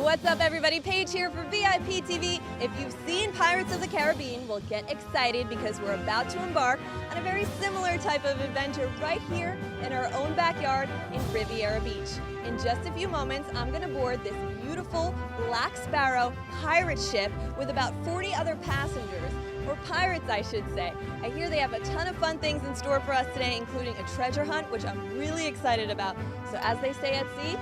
What's up, everybody? Paige here for VIP TV. If you've seen Pirates of the Caribbean, well, get excited because we're about to embark on a very similar type of adventure right here in our own backyard in Riviera Beach. In just a few moments, I'm going to board this beautiful Black Sparrow pirate ship with about 40 other passengers, or pirates, I should say. I hear they have a ton of fun things in store for us today, including a treasure hunt, which I'm really excited about. So as they say at sea,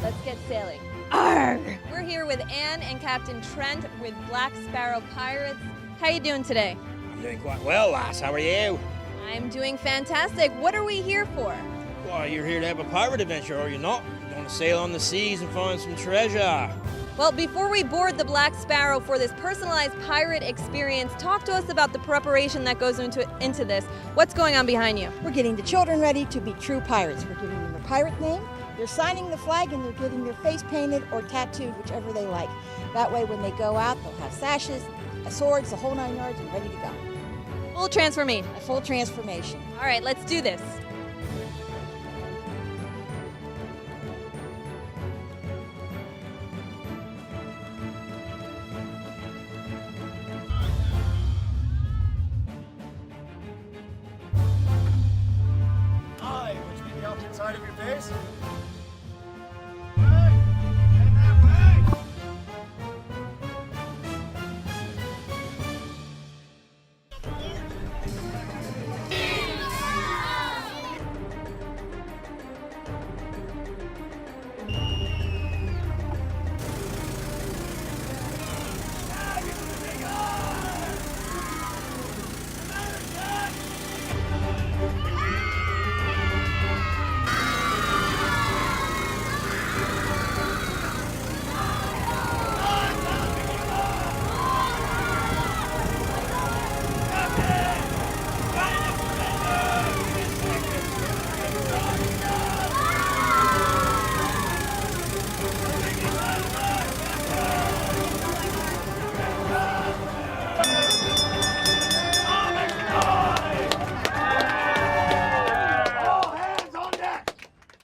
let's get sailing. Arrgh! We're here with Anne and Captain Trent with Black Sparrow Pirates. How are you doing today? I'm doing quite well, lass. How are you? I'm doing fantastic. What are we here for? Well, you're here to have a pirate adventure, are you not? You want to sail on the seas and find some treasure. Well, before we board the Black Sparrow for this personalized pirate experience, talk to us about the preparation that goes into this. What's going on behind you? We're getting the children ready to be true pirates. We're giving them a pirate name. They're signing the flag and they're getting their face painted or tattooed, whichever they like. That way when they go out, they'll have sashes, swords, the whole 9 yards, and ready to go. Full transformation. A full transformation. All right, let's do this. Hi, would you be the opposite side of your face?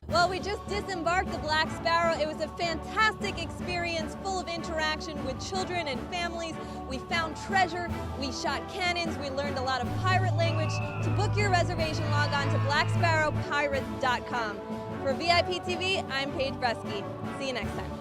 Well, we just disembarked the Black Sparrow. It was a fantastic experience full of interaction with children and families. We found treasure, we shot cannons, we learned a lot of pirate language. To book your reservation, log on to blacksparrowpirates.com. For VIP TV, I'm Paige Bresky. See you next time.